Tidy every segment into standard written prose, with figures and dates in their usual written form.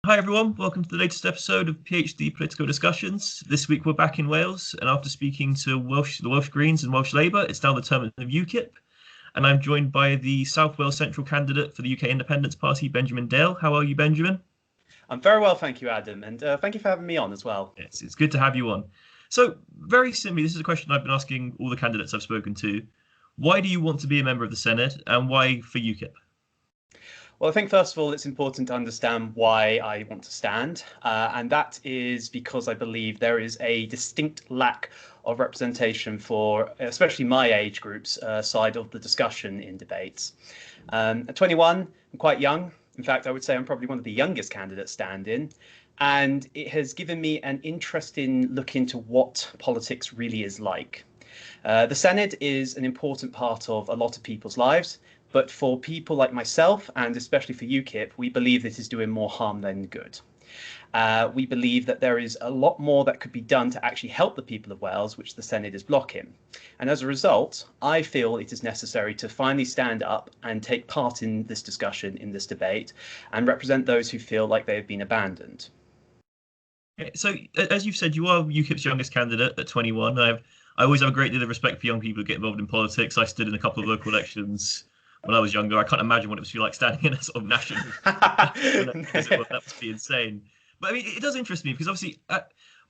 Hi everyone, welcome to the latest episode of PhD Politico Discussions. This week we're back in Wales, and after speaking to the Welsh Greens and Welsh Labour, it's now the turn of UKIP, and I'm joined by the South Wales Central candidate for the UK Independence Party, Benjamin Dale. How are you, Benjamin? I'm very well, thank you, Adam, and thank you for having me on as well. It's good to have you on. So, very simply, this is a question I've been asking all the candidates I've spoken to. Why do you want to be a member of the Senate, and why for UKIP? Well, I think first of all, it's important to understand why I want to stand, and that is because I believe there is a distinct lack of representation for, especially my age group's side of the discussion in debates. At 21, I'm quite young. In fact, I would say I'm probably one of the youngest candidates standing, and it has given me an interesting look into what politics really is like. The Senate is an important part of a lot of people's lives. But for people like myself, and especially for UKIP, we believe this is doing more harm than good. We believe that there is a lot more that could be done to actually help the people of Wales, which the Senate is blocking. And as a result, I feel it is necessary to finally stand up and take part in this discussion, in this debate, and represent those who feel like they have been abandoned. So, as you've said, you are UKIP's youngest candidate at 21. I always have a great deal of respect for young people who get involved in politics. I stood in a couple of local elections when I was younger. I can't imagine what it was like standing in a sort of national. That must be insane. But I mean, it does interest me because obviously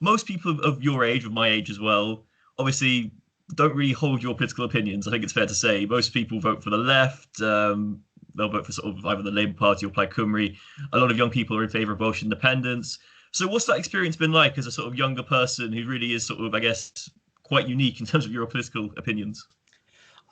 most people of your age, of my age as well, obviously don't really hold your political opinions. I think it's fair to say most people vote for the left. They'll vote for sort of either the Labour Party or Plaid Cymru. A lot of young people are in favour of Welsh independence. So what's that experience been like as a sort of younger person who really is sort of, I guess, quite unique in terms of your political opinions?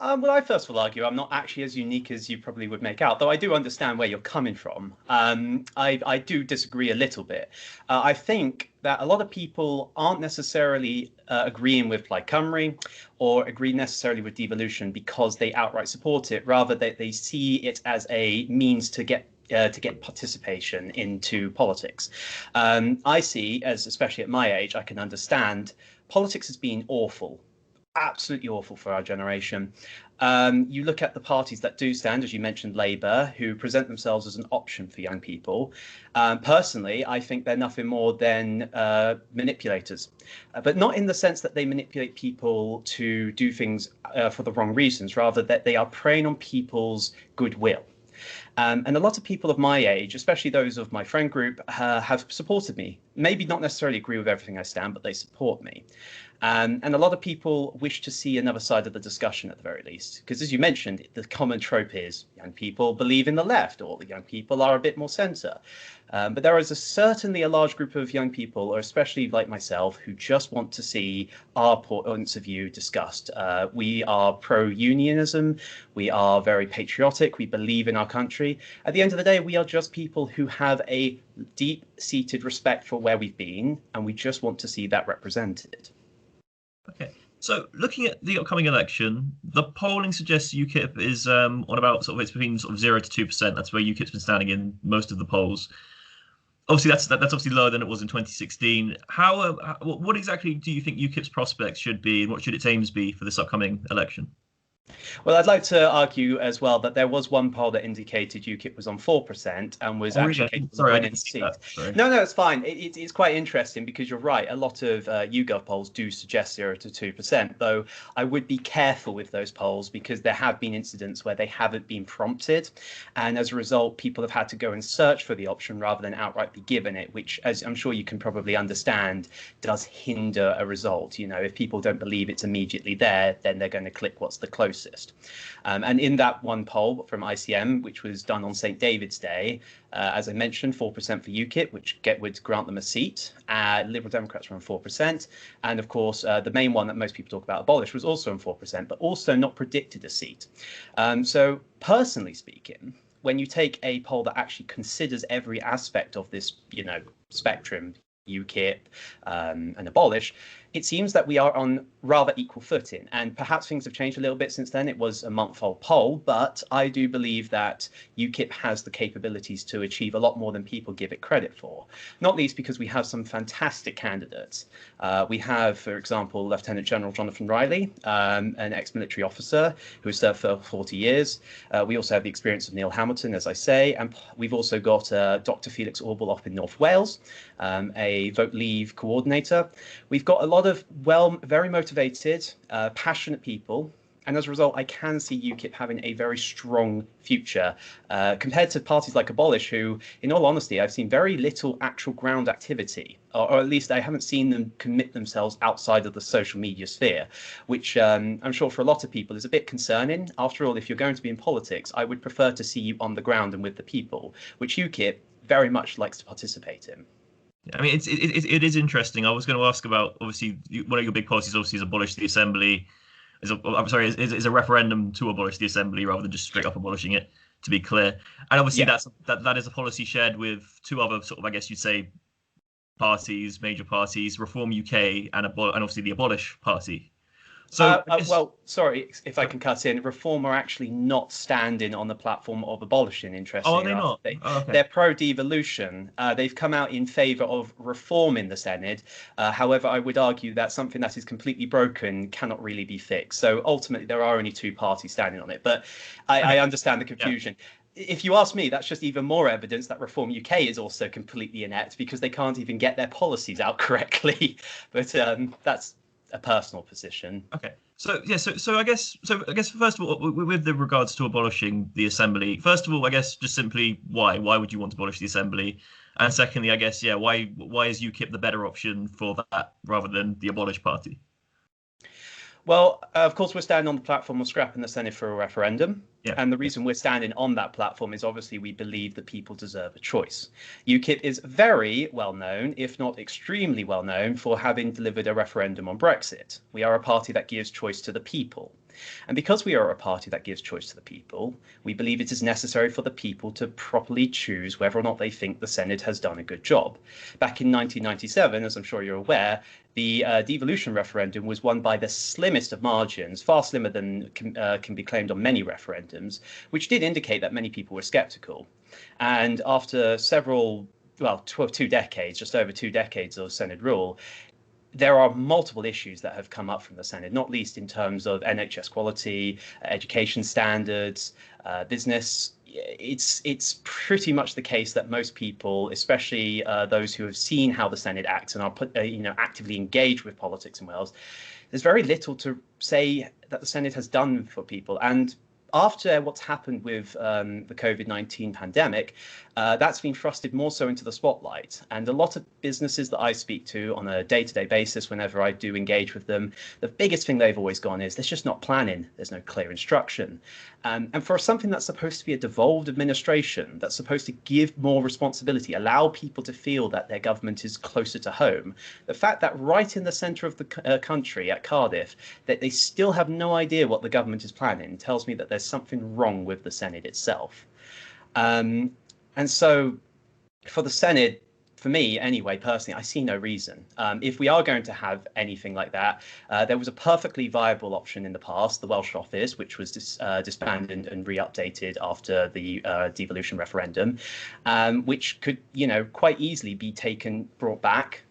Well, I first will argue I'm not actually as unique as you probably would make out, though I do understand where you're coming from. I do disagree a little bit. I think that a lot of people aren't necessarily agreeing with Plaid Cymru or agree necessarily with devolution because they outright support it, rather that they see it as a means to get participation into politics. I see, as especially at my age, I can understand politics has been awful. Absolutely awful for our generation. You look at the parties that do stand, as you mentioned, Labour, who present themselves as an option for young people. Personally, I think they're nothing more than manipulators, but not in the sense that they manipulate people to do things for the wrong reasons, rather that they are preying on people's goodwill. And a lot of people of my age, especially those of my friend group, have supported me. Maybe not necessarily agree with everything I stand, but they support me. And a lot of people wish to see another side of the discussion at the very least. Because as you mentioned, the common trope is young people believe in the left, or the young people are a bit more centre. But there is certainly a large group of young people, or especially like myself, who just want to see our points of view discussed. We are pro-unionism. We are very patriotic. We believe in our country. At the end of the day, we are just people who have a deep-seated respect for where we've been, and we just want to see that represented. Okay, so looking at the upcoming election, the polling suggests UKIP is on about it's between 0 to 2%. That's where UKIP's been standing in most of the polls. Obviously, that's obviously lower than it was in 2016. What exactly do you think UKIP's prospects should be, and what should its aims be for this upcoming election? Well, I'd like to argue as well that there was one poll that indicated UKIP was on 4% and was actually capable of winning the seat. No, it's fine. It's quite interesting because you're right. A lot of YouGov polls do suggest 0 to 2%, though I would be careful with those polls because there have been incidents where they haven't been prompted. And as a result, people have had to go and search for the option rather than outright be given it, which, as I'm sure you can probably understand, does hinder a result. You know, if people don't believe it's immediately there, then they're going to click what's the closest. And in that one poll from ICM, which was done on St. David's Day, as I mentioned, 4% for UKIP, which would grant them a seat. Liberal Democrats were on 4%. And of course, the main one that most people talk about, Abolish, was also on 4%, but also not predicted a seat. So personally speaking, when you take a poll that actually considers every aspect of this, spectrum, UKIP and Abolish, it seems that we are on rather equal footing, and perhaps things have changed a little bit since then. It was a month-old poll, but I do believe that UKIP has the capabilities to achieve a lot more than people give it credit for, not least because we have some fantastic candidates. We have, for example, Lieutenant General Jonathan Riley, an ex-military officer who has served for 40 years. We also have the experience of Neil Hamilton, as I say, and we've also got Dr. Felix Orbel up in North Wales, a Vote Leave coordinator. We've got a lot of very motivated, passionate people, and as a result, I can see UKIP having a very strong future compared to parties like Abolish, who, in all honesty, I've seen very little actual ground activity, or at least I haven't seen them commit themselves outside of the social media sphere, which I'm sure for a lot of people is a bit concerning. After all, if you're going to be in politics, I would prefer to see you on the ground and with the people, which UKIP very much likes to participate in. I mean, it is interesting. I was going to ask about, obviously, one of your big policies obviously is abolish the assembly. Is a referendum to abolish the assembly rather than just straight up abolishing it, to be clear. And obviously that is a policy shared with two other sort of, I guess you'd say, parties, major parties, Reform UK and obviously the Abolish Party. So, well, sorry if I can cut in. Reform are actually not standing on the platform of abolishing. Interestingly, are they not? Okay. They're pro-devolution. They've come out in favour of reform in the Senate. However, I would argue that something that is completely broken cannot really be fixed. So ultimately, there are only two parties standing on it. But I understand the confusion. Yeah. If you ask me, that's just even more evidence that Reform UK is also completely inept because they can't even get their policies out correctly. But that's a personal position. Okay. So I guess first of all, with the regards to abolishing the assembly, first of all, I guess just simply why would you want to abolish the assembly? And secondly, I guess, why is UKIP the better option for that rather than the Abolish Party? Well, of course, we're standing on the platform of scrapping the Senate for a referendum. Yeah. And the reason we're standing on that platform is obviously we believe that people deserve a choice. UKIP is very well known, if not extremely well known, for having delivered a referendum on Brexit. We are a party that gives choice to the people. And because we are a party that gives choice to the people, we believe it is necessary for the people to properly choose whether or not they think the Senate has done a good job. Back in 1997, as I'm sure you're aware, the devolution referendum was won by the slimmest of margins, far slimmer than can be claimed on many referendums, which did indicate that many people were sceptical. And after two decades, just over 2 decades of Senate rule, there are multiple issues that have come up from the Senate, not least in terms of NHS quality, education standards, business. It's pretty much the case that most people, especially those who have seen how the Senate acts and are actively engaged with politics in Wales, there's very little to say that the Senate has done for people. And after what's happened with the COVID-19 pandemic, that's been thrusted more so into the spotlight. And a lot of businesses that I speak to on a day-to-day basis, whenever I do engage with them, the biggest thing they've always gone is there's just not planning. There's no clear instruction. And for something that's supposed to be a devolved administration, that's supposed to give more responsibility, allow people to feel that their government is closer to home, the fact that right in the centre of the country at Cardiff, that they still have no idea what the government is planning tells me that there's something wrong with the Senate itself. And so for the Senate, for me anyway, personally, I see no reason. If we are going to have anything like that, there was a perfectly viable option in the past, the Welsh office, which was disbanded and re-updated after the devolution referendum, which could, quite easily be brought back.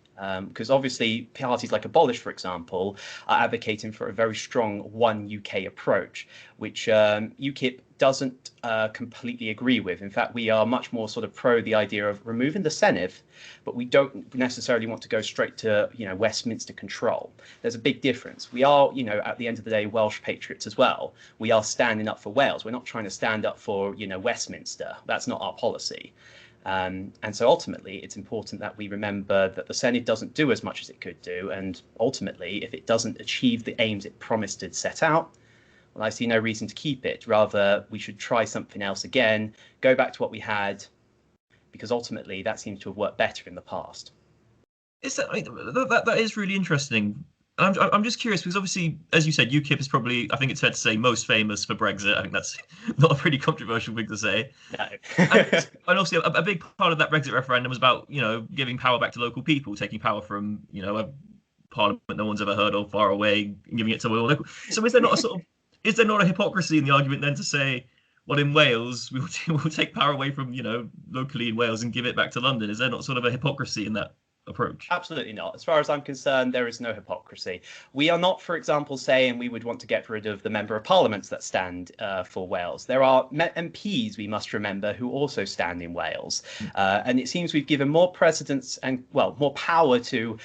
Because obviously parties like Abolish, for example, are advocating for a very strong one UK approach, which UKIP doesn't completely agree with. In fact, we are much more sort of pro the idea of removing the Senate, but we don't necessarily want to go straight to Westminster control. There's a big difference. We are, at the end of the day, Welsh patriots as well. We are standing up for Wales. We're not trying to stand up for Westminster. That's not our policy. And so ultimately, it's important that we remember that the Senate doesn't do as much as it could do. And ultimately, if it doesn't achieve the aims it promised to set out, well, I see no reason to keep it. Rather, we should try something else again, go back to what we had, because ultimately that seems to have worked better in the past. That is really interesting. I'm just curious because obviously, as you said, UKIP is probably, I think it's fair to say, most famous for Brexit. I think that's not a pretty controversial thing to say. No. and also, a big part of that Brexit referendum was about, giving power back to local people, taking power from, a parliament no one's ever heard of, far away, and giving it to all local. So is there not a hypocrisy in the argument then to say, well, in Wales we'll take power away from locally in Wales and give it back to London? Is there not sort of a hypocrisy in that approach? Absolutely not. As far as I'm concerned, there is no hypocrisy. We are not, for example, saying we would want to get rid of the member of parliaments that stand for Wales. There are MPs, we must remember, who also stand in Wales. And it seems we've given more precedence and, well, more power to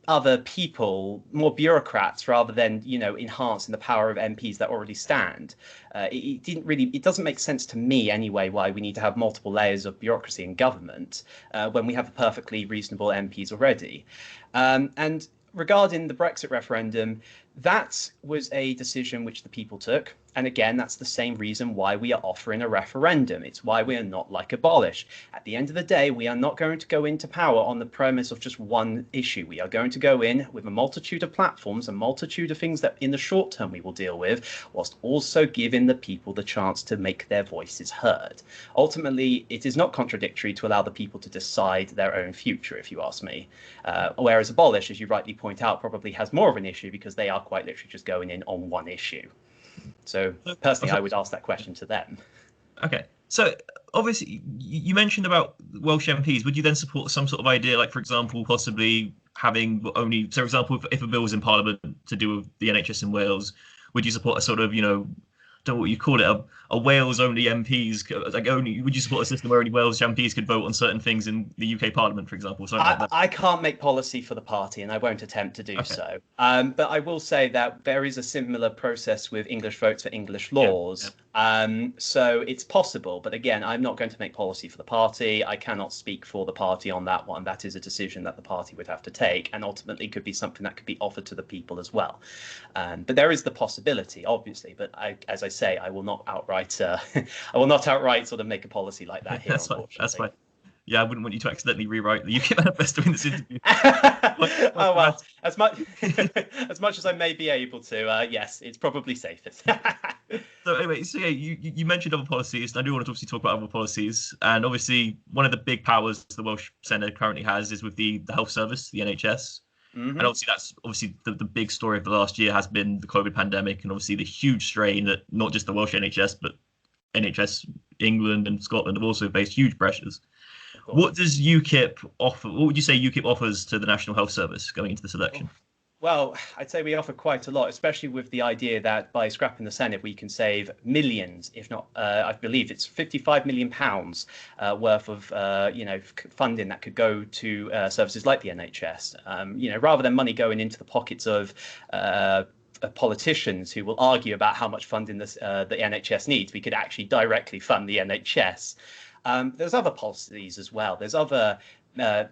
other people, more bureaucrats, rather than enhancing the power of MPs that already stand. It doesn't make sense to me anyway why we need to have multiple layers of bureaucracy in government when we have perfectly reasonable MPs already. And regarding the Brexit referendum, that was a decision which the people took. And again, that's the same reason why we are offering a referendum. It's why we are not like Abolish. At the end of the day, we are not going to go into power on the premise of just one issue. We are going to go in with a multitude of platforms, a multitude of things that in the short term we will deal with, whilst also giving the people the chance to make their voices heard. Ultimately, it is not contradictory to allow the people to decide their own future, if you ask me. Whereas Abolish, as you rightly point out, probably has more of an issue because they are quite literally just going in on one issue. So personally, I would ask that question to them. Okay. So obviously, you mentioned about Welsh MPs. Would you then support some sort of idea, like, for example, possibly having only, so for example, if a bill was in Parliament to do with the NHS in Wales, would you support a sort of, don't know what you call it, a Wales-only MPs, would you support a system where only Wales MPs could vote on certain things in the UK Parliament, for example? I can't make policy for the party, and I won't attempt to do so. But I will say that there is a similar process with English votes for English laws. So it's possible. But again, I'm not going to make policy for the party. I cannot speak for the party on that one. That is a decision that the party would have to take, and ultimately could be something that could be offered to the people as well. But there is the possibility, obviously. But as I say, I will not outright sort of make a policy like that here. That's fine. Yeah, I wouldn't want you to accidentally rewrite the UKIP manifesto in this interview. Oh well, as much as I may be able to, yes, it's probably safest. So anyway, you mentioned other policies, and I do want to obviously talk about other policies. And obviously, one of the big powers the Welsh Senate currently has is with the health service, the NHS. And obviously, that's the big story of the last year has been the COVID pandemic, and obviously the huge strain that not just the Welsh NHS, but NHS England and Scotland have also faced huge pressures. What does UKIP offer? What would you say UKIP offers to the National Health Service going into this election? Well, I'd say we offer quite a lot, especially with the idea that by scrapping the Senate, we can save millions, if not, I believe it's £55 million worth of, funding that could go to services like the NHS. Rather than money going into the pockets of politicians who will argue about how much funding the NHS needs, we could actually directly fund the NHS. There's other policies as well. There's other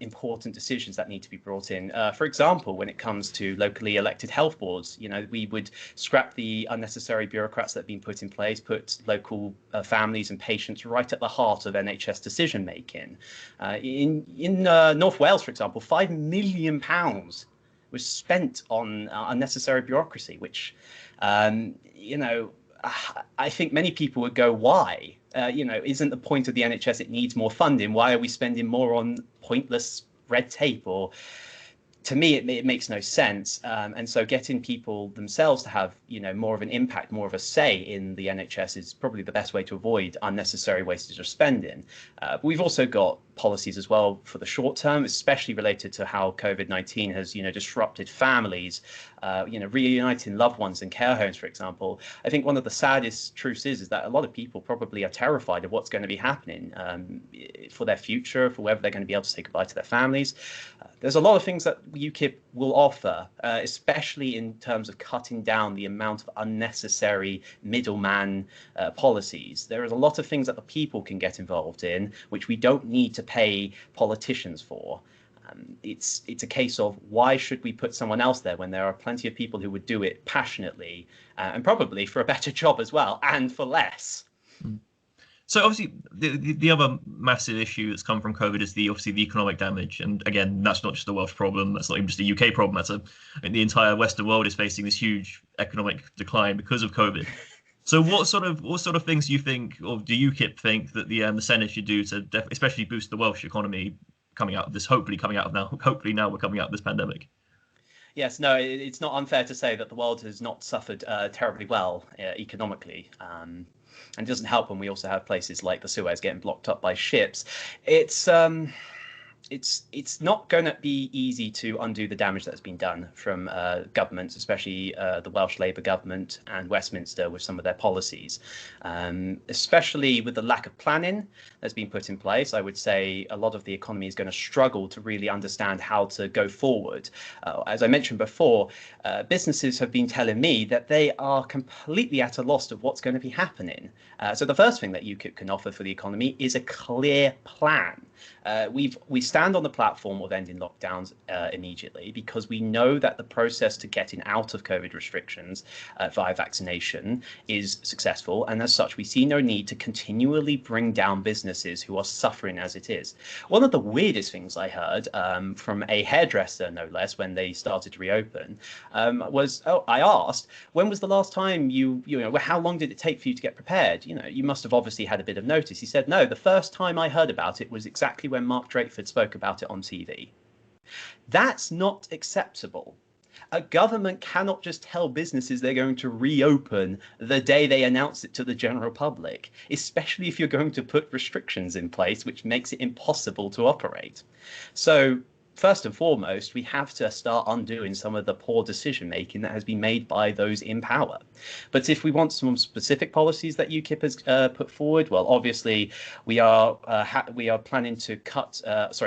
important decisions that need to be brought in. For example, when it comes to locally elected health boards, we would scrap the unnecessary bureaucrats that have been put in place, put local families and patients right at the heart of NHS decision making. In North Wales, for example, £5 million was spent on unnecessary bureaucracy, which, I think many people would go, why? Isn't the point of the NHS it needs more funding? Why are we spending more on pointless red tape? Or to me, it makes no sense. And so getting people themselves to have, more of an impact, more of a say in the NHS is probably the best way to avoid unnecessary wastage of spending. But we've also got policies as well for the short term, especially related to how COVID-19 has, disrupted families, reuniting loved ones in care homes, for example. I think one of the saddest truths is that a lot of people probably are terrified of what's going to be happening for their future, for whether they're going to be able to say goodbye to their families. There's a lot of things that UKIP will offer, especially in terms of cutting down the amount of unnecessary middleman policies. There is a lot of things that the people can get involved in, which we don't need to pay politicians for. It's a case of why should we put someone else there when there are plenty of people who would do it passionately and probably for a better job as well and for less. So obviously the other massive issue that's come from COVID is the economic damage. And again, that's not just a Welsh problem. That's not even just a UK problem. The entire Western world is facing this huge economic decline because of COVID. So what sort of things do you think, or do UKIP think that the Senate should do to especially boost the Welsh economy hopefully now we're coming out of this pandemic? Yes, no, it's not unfair to say that the world has not suffered terribly well economically. And it doesn't help when we also have places like the Suez getting blocked up by ships. It's it's not going to be easy to undo the damage that's been done from governments, especially the Welsh Labour government and Westminster with some of their policies, especially with the lack of planning that's been put in place. I would say a lot of the economy is going to struggle to really understand how to go forward. As I mentioned before, businesses have been telling me that they are completely at a loss of what's going to be happening. So the first thing that UKIP can offer for the economy is a clear plan. We stand on the platform of ending lockdowns immediately because we know that the process to getting out of COVID restrictions via vaccination is successful, and as such we see no need to continually bring down businesses who are suffering as it is. One of the weirdest things I heard from a hairdresser, no less, when they started to reopen was, I asked, when was the last time you know, how long did it take for you to get prepared? You know, you must have obviously had a bit of notice. He said, no, the first time I heard about it was exactly when Mark Drakeford spoke about it on TV. That's not acceptable. A government cannot just tell businesses they're going to reopen the day they announce it to the general public, especially if you're going to put restrictions in place, which makes it impossible to operate. So first and foremost, we have to start undoing some of the poor decision making that has been made by those in power. But if we want some specific policies that UKIP has put forward, well, obviously we are planning to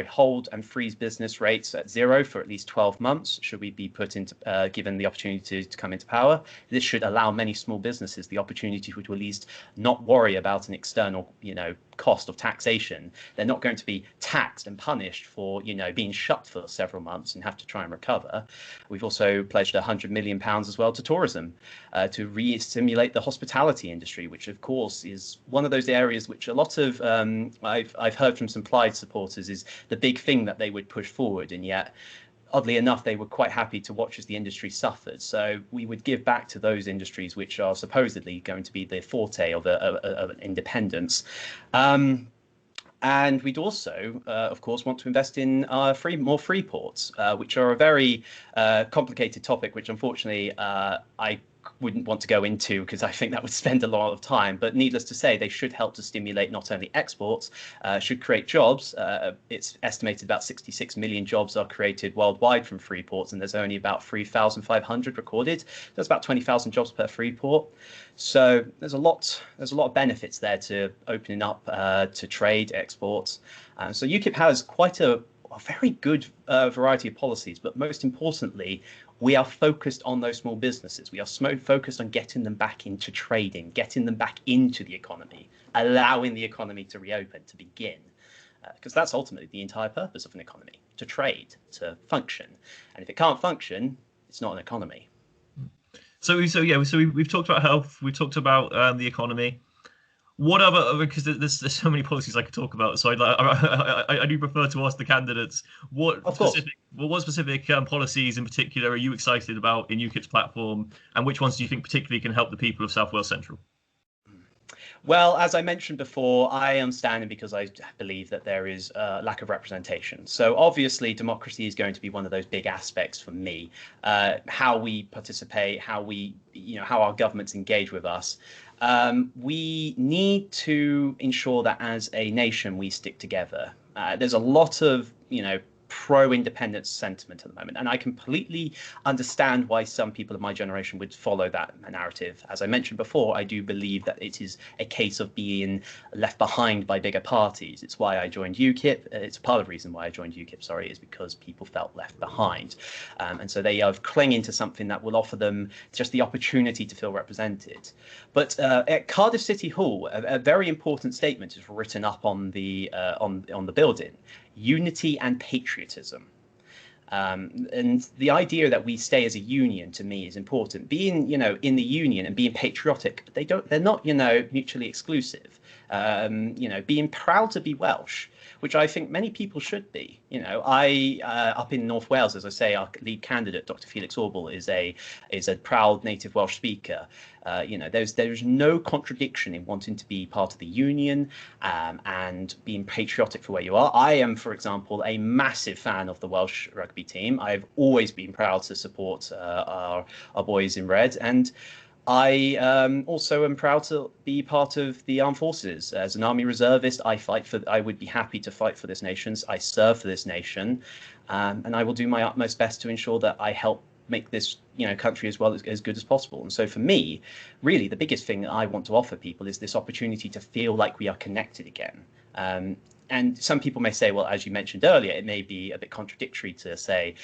hold and freeze business rates at zero for at least 12 months. Should we be given the opportunity to come into power? This should allow many small businesses the opportunity to at least not worry about an external, cost of taxation. They're not going to be taxed and punished for, being shut for several months and have to try and recover. We've also pledged £100 million as well to tourism to re-stimulate the hospitality industry, which of course is one of those areas which a lot of I've heard from some Plaid supporters is the big thing that they would push forward, and yet oddly enough, they were quite happy to watch as the industry suffered. So we would give back to those industries which are supposedly going to be the forte of an independence. And we'd also, of course, want to invest in more free ports, which are a very complicated topic, which unfortunately I wouldn't want to go into because I think that would spend a lot of time. But needless to say, they should help to stimulate not only exports, should create jobs. It's estimated about 66 million jobs are created worldwide from free ports, and there's only about 3,500 recorded. There's about 20,000 jobs per free port. So there's a lot of benefits there to opening up to trade, exports. So UKIP has quite a very good variety of policies, but most importantly, we are focused on those small businesses. We are focused on getting them back into trading, getting them back into the economy, allowing the economy to reopen, to begin. Because that's ultimately the entire purpose of an economy, to trade, to function. And if it can't function, it's not an economy. So we've talked about health, we've talked about the economy. What other, because there's so many policies I could talk about, so I do prefer to ask the candidates what specific policies in particular are you excited about in UKIP's platform, and which ones do you think particularly can help the people of South Wales Central? Well, as I mentioned before, I am standing because I believe that there is a lack of representation. So obviously, democracy is going to be one of those big aspects for me. How we participate, how our governments engage with us. We need to ensure that as a nation we stick together. There's a lot of pro-independence sentiment at the moment, and I completely understand why some people of my generation would follow that narrative. As I mentioned before, I do believe that it is a case of being left behind by bigger parties. It's why I joined UKIP. It's part of the reason why I joined UKIP, is because people felt left behind, and so they are clinging to something that will offer them just the opportunity to feel represented. But at Cardiff City Hall, a very important statement is written up on the building: unity and patriotism. And the idea that we stay as a union, to me, is important. Being, in the union and being patriotic, they're not, mutually exclusive. being proud to be Welsh, which I think many people should be. I up in North Wales, as I say, our lead candidate, Dr. Felix Orbel, is a proud native Welsh speaker. There's no contradiction in wanting to be part of the union and being patriotic for where you are. I am, for example, a massive fan of the Welsh rugby team. I've always been proud to support our boys in red, and I also am proud to be part of the armed forces. As an army reservist, I would be happy to fight for this nation. I serve for this nation, and I will do my utmost best to ensure that I help make this country as good as possible. And so for me, really, the biggest thing that I want to offer people is this opportunity to feel like we are connected again. And some people may say, well, as you mentioned earlier, it may be a bit contradictory to say,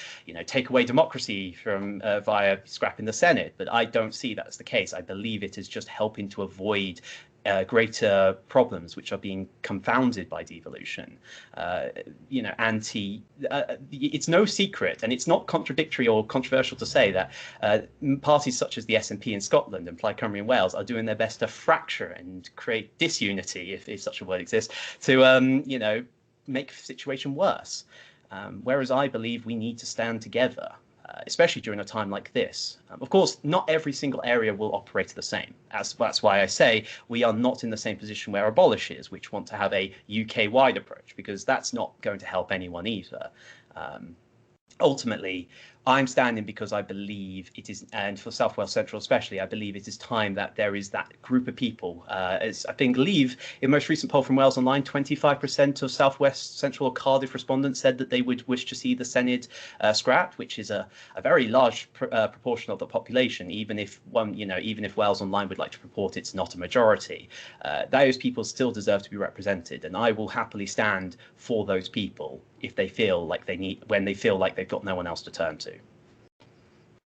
take away democracy from via scrapping the Senate. But I don't see that as the case. I believe it is just helping to avoid greater problems which are being confounded by devolution. It's no secret, and it's not contradictory or controversial to say that parties such as the SNP in Scotland and Plaid Cymru in Wales are doing their best to fracture and create disunity, if such a word exists, to make the situation worse. Whereas I believe we need to stand together, especially during a time like this. Of course, not every single area will operate the same. That's why I say we are not in the same position where Abolish is, which want to have a UK-wide approach, because that's not going to help anyone either. Ultimately, I'm standing because I believe it is, and for South Wales Central especially, I believe it is time that there is that group of people. As I think Leave, in the most recent poll from Wales Online, 25% of South West Central or Cardiff respondents said that they would wish to see the Senedd scrapped, which is a very large proportion of the population. Even if Wales Online would like to purport it's not a majority, those people still deserve to be represented, and I will happily stand for those people if they feel like when they feel like they've got no one else to turn to.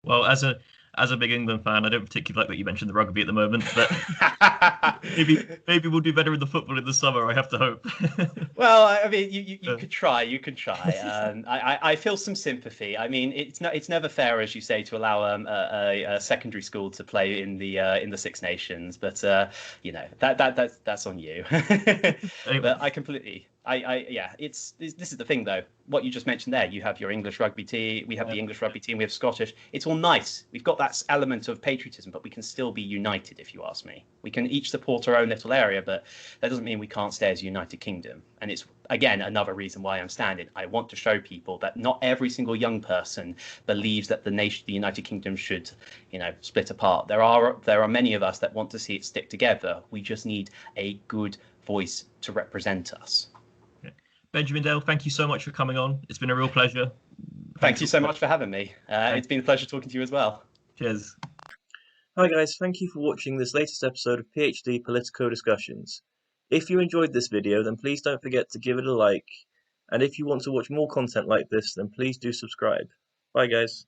Well, as a big England fan, I don't particularly like that you mentioned the rugby at the moment, but maybe we'll do better in the football in the summer. I have to hope. Well, I mean, you could try. You could try. I feel some sympathy. I mean, it's never fair, as you say, to allow a secondary school to play in the Six Nations, but that's on you. But I completely. This is the thing though. What you just mentioned there, you have your English rugby team, we have the English rugby team, we have Scottish. It's all nice. We've got that element of patriotism, but we can still be united, if you ask me. We can each support our own little area, but that doesn't mean we can't stay as a United Kingdom. And it's, again, another reason why I'm standing. I want to show people that not every single young person believes that the United Kingdom should, split apart. There are many of us that want to see it stick together. We just need a good voice to represent us. Benjamin Dale, thank you so much for coming on. It's been a real pleasure. Thank you so much for having me. It's been a pleasure talking to you as well. Cheers. Hi guys, thank you for watching this latest episode of PhD Politico Discussions. If you enjoyed this video, then please don't forget to give it a like. And if you want to watch more content like this, then please do subscribe. Bye guys.